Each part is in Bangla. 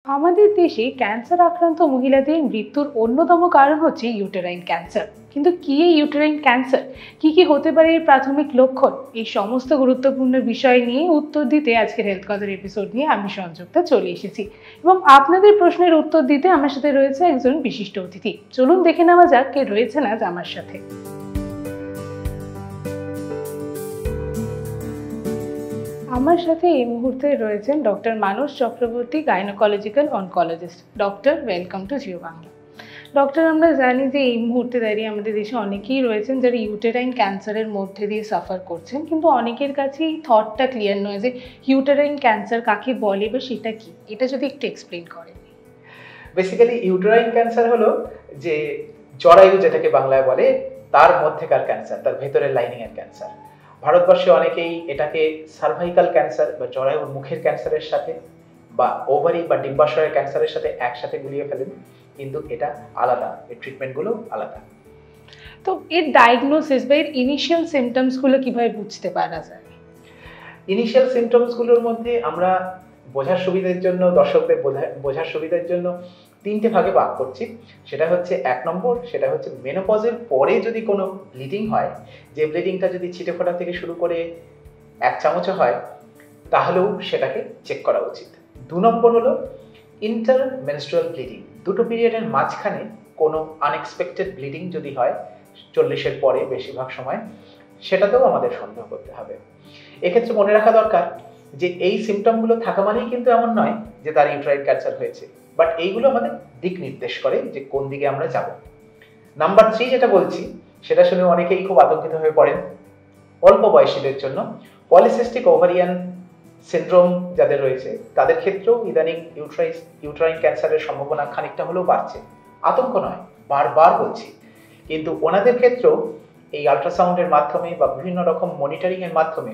আমাদের দেশে ক্যান্সার আক্রান্ত মহিলাদের মৃত্যুর অন্যতম কারণ হচ্ছে ইউটেরাইন ক্যান্সার। কিন্তু কি এই ইউটেরাইন ক্যান্সার, কি হতে পারে এর প্রাথমিক লক্ষণ, এই সমস্ত গুরুত্বপূর্ণ বিষয় নিয়ে উত্তর দিতে আজকের হেলথ কথার এপিসোড নিয়ে আমি সংযুক্তা চলে এসেছি। এবং আপনাদের প্রশ্নের উত্তর দিতে আমার সাথে রয়েছে একজন বিশিষ্ট অতিথি। চলুন দেখে নেওয়া যাক কে রয়েছেন আজ আমার সাথে। আমার সাথে এই মুহূর্তে রয়েছেন doctor Manas Chakraborty, gynaecological oncologist. Doctor, welcome to Jio Bangla. Doctor, আমরা জানি যে এই মুহূর্তে দাঁড়িয়ে আমাদের দেশে অনেকেই রয়েছেন যারা ইউটেরাইন ক্যান্সারের মধ্যে দিয়ে সাফার করছেন, কিন্তু অনেকের কাছে এই থটটা ক্লিয়ার নয় যে ইউটেরাইন ক্যান্সার কাকে বলে বা সেটা কি। এটা যদি একটু এক্সপ্লেন করেন। বেসিক্যালি ইউটেরাইন ক্যান্সার হলো যে জরায়ু, যেটাকে বাংলায় বলে, তার মধ্যেকার ক্যান্সার, তার ভেতরের লাইনিং এর ক্যান্সার। ভারতবর্ষে অনেকেই এটাকে সার্ভাইকাল ক্যান্সার বা জরায়ুর মুখের ক্যান্সারের সাথে বা ওভারি বা ডিম্বাশয়ের ক্যান্সারের সাথে একসাথে গুলিয়ে ফেলেন, কিন্তু এটা আলাদা, এর ট্রিটমেন্টগুলো আলাদা। তো এর ডায়াগনোসিস বা এর ইনিশিয়াল সিমটমসগুলো কিভাবে বুঝতে পারা যায়? ইনিশিয়াল সিমটমসগুলোর মধ্যে আমরা বোঝার সুবিধার জন্য, দর্শকদের বোঝার সুবিধার জন্য তিনটে ভাগে ভাগ করছি। সেটা হচ্ছে 1 নম্বর, সেটা হচ্ছে মেনোপজের পরে যদি কোনো ব্লিডিং হয়, যে ব্লিডিংটা যদি ছিটে ফোটা থেকে শুরু করে 1 চামচও হয়, তাহলেও সেটাকে চেক করা উচিত। 2 নম্বর হলো ইন্টারমেনস্ট্রুয়াল ব্লিডিং, দুটো পিরিয়ডের মাঝখানে কোনো আনএক্সপেক্টেড ব্লিডিং যদি হয় 40-এর পরে বেশিরভাগ সময়, সেটাতেও আমাদের সন্দেহ করতে হবে। এক্ষেত্রে মনে রাখা দরকার যে এই সিমটমগুলো থাকা মানেই কিন্তু এমন নয় যে তার ইউটেরাইন ক্যান্সার হয়েছে, বাট এইগুলো আমাদের দিক নির্দেশ করে যে কোন দিকে আমরা যাব। নাম্বার 3 যেটা বলছি, সেটা শুনে অনেকেই খুব আতঙ্কিত হয়ে পড়েন। অল্প বয়সীদের জন্য পলিসিস্টিক ওভারিয়ান সিনড্রোম যাদের রয়েছে, তাদের ক্ষেত্রেও ইদানিং ইউটেরাইন ক্যান্সারের সম্ভাবনা খানিকটা হলেও বাড়ছে। আতঙ্ক নয়, বারবার বলছি। কিন্তু ওনাদের ক্ষেত্রেও এই আল্ট্রাসাউন্ডের মাধ্যমে বা বিভিন্ন রকম মনিটরিং এর মাধ্যমে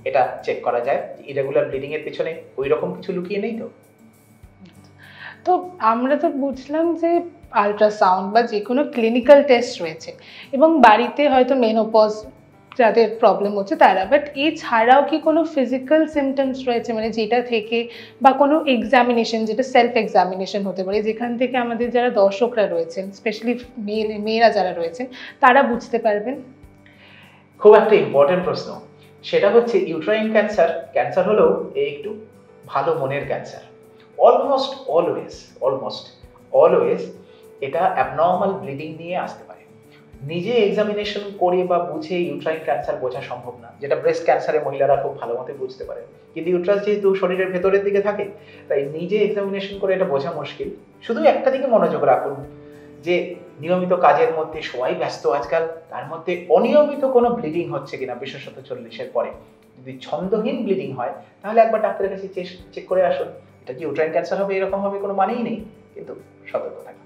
এটা চেক করা যায়। ইরেগুলার ব্লিডিং এর পিছনে ওই রকম কিছু লুকিয়ে নেই। তো আমরা তো বুঝলাম যে আল্ট্রাসাউন্ড বা যে কোনো ক্লিনিক্যাল টেস্ট রয়েছে এবং বাড়িতে হয়তো মেনোপজ যাদের প্রবলেম হচ্ছে তারা, বাট এছাড়াও কি কোনো ফিজিক্যাল সিমটমস রয়েছে, মানে যেটা থেকে বা কোনো এক্সামিনেশন, যেটা সেলফ এক্সামিনেশন হতে পারে, যেখান থেকে আমাদের যারা দর্শকরা রয়েছেন, স্পেশালি মেয়েরা যারা রয়েছেন, তারা বুঝতে পারবেন? খুব একটা ইম্পর্টেন্ট প্রশ্ন। সেটা হচ্ছে ইউটেরাইন ক্যান্সার হলেও একটু ভালো মনের ক্যান্সার। অলমোস্ট অলওয়েজ এটা অ্যাবনর্মাল ব্লিডিং নিয়ে আসতে পারে। নিজে এক্সামিনেশন করে বা বুঝে ইউটেরাইন ক্যান্সার বোঝা সম্ভব না, যেটা ব্রেস্ট ক্যান্সারে মহিলারা খুব ভালো মতো বুঝতে পারে। কিন্তু ইউটেরাস যেহেতু শরীরের ভেতরের দিকে থাকে, তাই নিজে এক্সামিনেশন করে এটা বোঝা মুশকিল। শুধু একটা দিকে মনোযোগ রাখুন যে নিয়মিত কাজের মধ্যে সবাই ব্যস্ত আজকাল, তার মধ্যে অনিয়মিত কোনো ব্লিডিং হচ্ছে কিনা, বিশেষত 40-এর পরে। যদি ছন্দহীন ব্লিডিং হয়, তাহলে একবার ডাক্তারের কাছে চেক করে আসুন। এটা যে ইউটেরাইন ক্যান্সার হবে এরকম হবে কোনো মানেই নেই, কিন্তু সতর্ক থাকুন।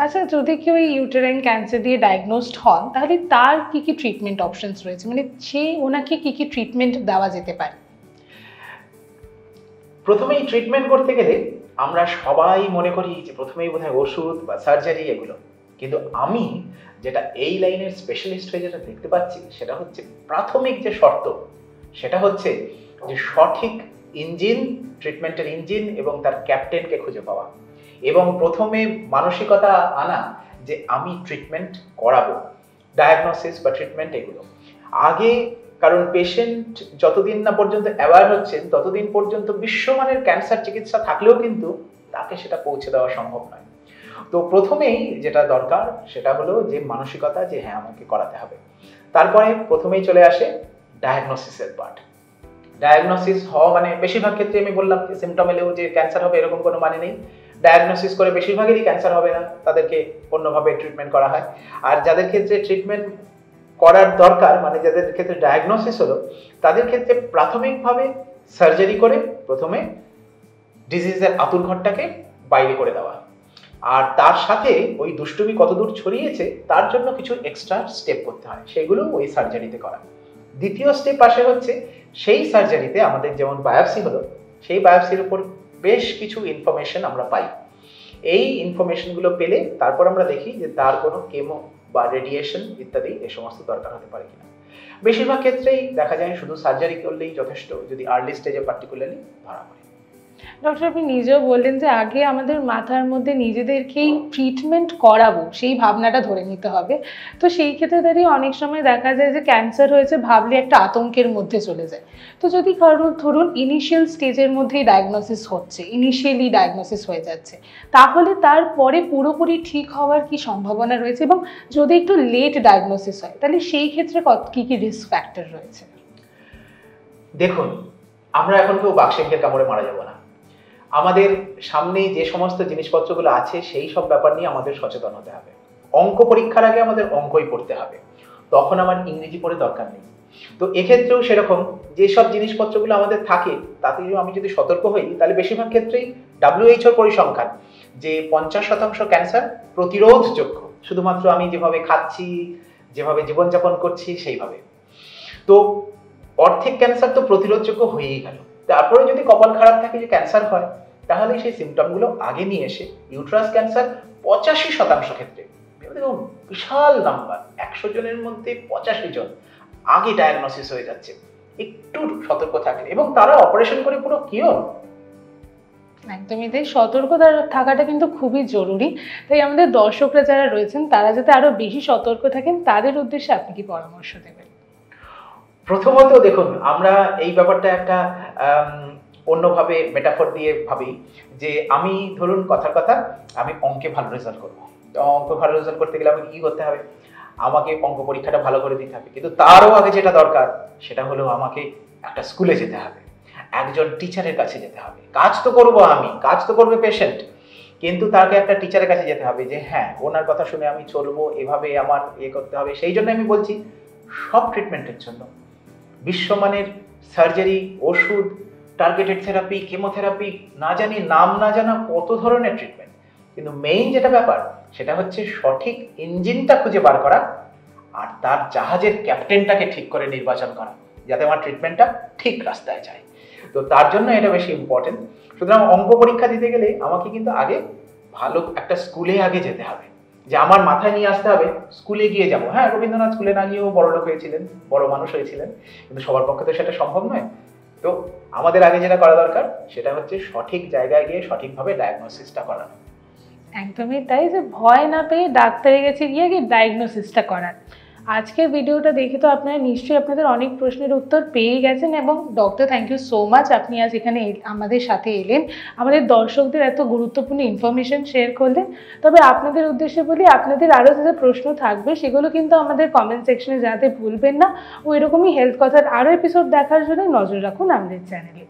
আচ্ছা, যদি কেউ এই ইউটেরাইন ক্যান্সার দিয়ে ডায়াগনোসড হন, তাহলে তার কি ট্রিটমেন্ট অপশনস রয়েছে, মানে ওনাকে কি ট্রিটমেন্ট দেওয়া যেতে পারে? প্রথমেই ট্রিটমেন্ট করতে গেলে আমরা সবাই মনে করি যে প্রথমেই বোধহয় ওষুধ বা সার্জারি এগুলো, কিন্তু আমি যেটা এই লাইনের স্পেশালিস্ট হয়ে যেটা দেখতে পাচ্ছি, সেটা হচ্ছে প্রাথমিক যে শর্ত, সেটা হচ্ছে যে সঠিক ট্রিটমেন্টের ইঞ্জিন এবং তার ক্যাপ্টেনকে খুঁজে পাওয়া, এবং প্রথমে মানসিকতা আনা যে আমি ট্রিটমেন্ট করাবো, ডায়াগনোসিস বা ট্রিটমেন্ট এগুলো আগে। কারণ পেশেন্ট যতদিন না পর্যন্ত অ্যাওয়ার হচ্ছেন, ততদিন পর্যন্ত বিশ্বমানের ক্যান্সার চিকিৎসা থাকলেও কিন্তু তাকে সেটা পৌঁছে দেওয়া সম্ভব নয়। তো প্রথমেই যেটা দরকার সেটা হলো যে মানসিকতা, যে হ্যাঁ আমাকে করাতে হবে। তারপরে প্রথমেই চলে আসে ডায়াগনোসিসের পার্ট। ডায়াগনোসিস হওয়া মানে বেশিরভাগ ক্ষেত্রে আমি বললাম যে সিমটম এলেও যে ক্যান্সার হবে এরকম কোনো মানে নেই। ডায়াগনোসিস করে বেশিরভাগেরই ক্যান্সার হবে না, তাদেরকে অন্যভাবে ট্রিটমেন্ট করা হয়। আর যাদের ক্ষেত্রে ট্রিটমেন্ট করার দরকার, মানে যাদের ক্ষেত্রে ডায়াগনোসিস হলো, তাদের ক্ষেত্রে প্রাথমিকভাবে সার্জারি করে প্রথমে ডিজিজের আঁতুড়ঘরটাকে বাইরে করে দেওয়া, আর তার সাথে ওই দুষ্টুমি কতদূর ছড়িয়েছে তার জন্য কিছু এক্সট্রা স্টেপ করতে হয়, সেগুলো ওই সার্জারিতে করা। দ্বিতীয় স্টেপ আসে হচ্ছে সেই সার্জারিতে আমাদের যেমন বায়োপসি হলো, সেই বায়োপসির উপর বেশ কিছু ইনফরমেশন আমরা পাই। এই ইনফরমেশনগুলো পেলে তারপর আমরা দেখি যে তার কোনো কেমো বা রেডিয়েশন ইত্যাদি এ সমস্ত দরকার হতে পারে কিনা। বেশিরভাগ ক্ষেত্রেই দেখা যায় শুধু সার্জারি করলেই যথেষ্ট, যদি আর্লি স্টেজে পার্টিকুলারলি ধরা পড়ে। ডক্টর আপনি নিজেও বললেন যে আগে আমাদের মাথার মধ্যে নিজেদেরকেই ট্রিটমেন্ট করাবো সেই ভাবনাটা ধরে নিতে হবে। তো সেই ক্ষেত্রে দাঁড়িয়ে অনেক সময় দেখা যায় যে ক্যান্সার হয়েছে ভাবলে একটা আতঙ্কের মধ্যে চলে যায়। তো যদি কারোর ধরুন ইনিশিয়াল স্টেজের মধ্যেই ডায়াগনোসিস হচ্ছে, ইনিশিয়ালি ডায়াগনোসিস হয়ে যাচ্ছে, তাহলে তারপরে পুরোপুরি ঠিক হওয়ার কি সম্ভাবনা রয়েছে? এবং যদি একটু লেট ডায়াগনোসিস হয় তাহলে সেই ক্ষেত্রে কী কী রিস্ক ফ্যাক্টর রয়েছে? দেখুন, আমরা এখন কেউ বাক্সেঙ্গের কামড়ে মারা যাব না। আমাদের সামনে যে সমস্ত জিনিসপত্রগুলো আছে সেই সব ব্যাপার নিয়ে আমাদের সচেতন হতে হবে। অঙ্ক পরীক্ষার আগে আমাদের অঙ্কই পড়তে হবে, তখন আমার ইংরেজি পড়ে দরকার নেই। তো এক্ষেত্রেও সেরকম যেসব জিনিসপত্রগুলো আমাদের থাকে তাতে আমি যদি সতর্ক হই তাহলে বেশিরভাগ ক্ষেত্রেই WHO পরিসংখ্যান যে 50% ক্যান্সার প্রতিরোধযোগ্য, শুধুমাত্র আমি যেভাবে খাচ্ছি, যেভাবে জীবনযাপন করছি সেইভাবে। তো অর্ধেক ক্যান্সার তো প্রতিরোধযোগ্য হয়েই গেল। তারপরে যদি কপাল খারাপ থাকে যে ক্যান্সার হয়, তাহলে সেই সিমটমগুলো আগে নিয়ে এসে ইউট্রাস ক্যান্সার 85% ক্ষেত্রে, বিশাল নাম্বার, 100 জনের মধ্যে 85 জন আগে ডায়াগনোসিস হয়ে যাচ্ছে একটু সতর্ক থাকলে, এবং তারা অপারেশন করে পুরো কিওর। একদমই তাই, সতর্কতা থাকাটা কিন্তু খুবই জরুরি। তাই আমাদের দর্শকরা যারা রয়েছেন তারা যাতে আরো বেশি সতর্ক থাকেন, তাদের উদ্দেশ্যে আপনি কি পরামর্শ দেবেন? প্রথমত দেখুন, আমরা এই ব্যাপারটা একটা অন্যভাবে মেটাফর দিয়ে ভাবি যে আমি ধরুন কথার কথা আমি অঙ্কে ভালো রেজাল্ট করবো। অঙ্ক ভালো রেজাল্ট করতে গেলে আমাকে কি করতে হবে? আমাকে অঙ্ক পরীক্ষাটা ভালো করে দিতে হবে, কিন্তু তারও আগে যেটা দরকার সেটা হলো আমাকে একটা স্কুলে যেতে হবে, একজন টিচারের কাছে যেতে হবে। কাজ তো করবো আমি, কাজ তো করবে পেশেন্ট, কিন্তু তাকে একটা টিচারের কাছে যেতে হবে যে হ্যাঁ ওনার কথা শুনে আমি চলবো, এভাবে আমার করতে হবে। সেই জন্য আমি বলছি সব ট্রিটমেন্টের জন্য বিশ্বমানের সার্জারি, ওষুধ, টার্গেটেড থেরাপি, কেমোথেরাপি, না জানি নাম না জানা কত ধরনের ট্রিটমেন্ট, কিন্তু মেইন যেটা ব্যাপার সেটা হচ্ছে সঠিক ইঞ্জিনটা খুঁজে বার করা আর তার জাহাজের ক্যাপ্টেনটাকে ঠিক করে নির্বাচন করা, যাতে আমার ট্রিটমেন্টটা ঠিক রাস্তায় যায়। তো তার জন্য এটা বেশি ইম্পর্টেন্ট। সুতরাং অঙ্ক পরীক্ষা দিতে গেলে আমাকে কিন্তু আগে ভালো একটা স্কুলে আগে যেতে হবে, যে আমার মাথায় নিয়ে আসতে হবে স্কুলে গিয়ে যাবো। হ্যাঁ, রবীন্দ্রনাথ স্কুলে না গিয়েও বড় লোক হয়েছিলেন, বড় মানুষ হয়েছিলেন, কিন্তু সবার পক্ষে তো সেটা সম্ভব নয়। তো আমাদের আগে যেটা করা দরকার সেটা হচ্ছে সঠিক জায়গায় গিয়ে সঠিকভাবে ডায়াগনোসিসটা করানো। একদমই তাই, যে ভয় না পেয়ে ডাক্তারের কাছে গিয়ে আগে ডায়াগনোসিসটা করার। আজকের ভিডিওটা দেখে তো আপনারা নিশ্চয়ই আপনাদের অনেক প্রশ্নের উত্তর পেয়ে গেছেন। এবং doctor, thank you so much, আপনি আজ এখানে আমাদের সাথে এলেন, আমাদের দর্শকদের এত গুরুত্বপূর্ণ ইনফরমেশন শেয়ার করলেন। তবে আপনাদের উদ্দেশ্যে বলি, আপনাদের আরও যে প্রশ্ন থাকবে সেগুলো কিন্তু আমাদের কমেন্ট সেকশনে জানাতে ভুলবেন না। ও এরকমই হেলথ কথার আরও এপিসোড দেখার জন্য নজর রাখুন আমাদের চ্যানেলে।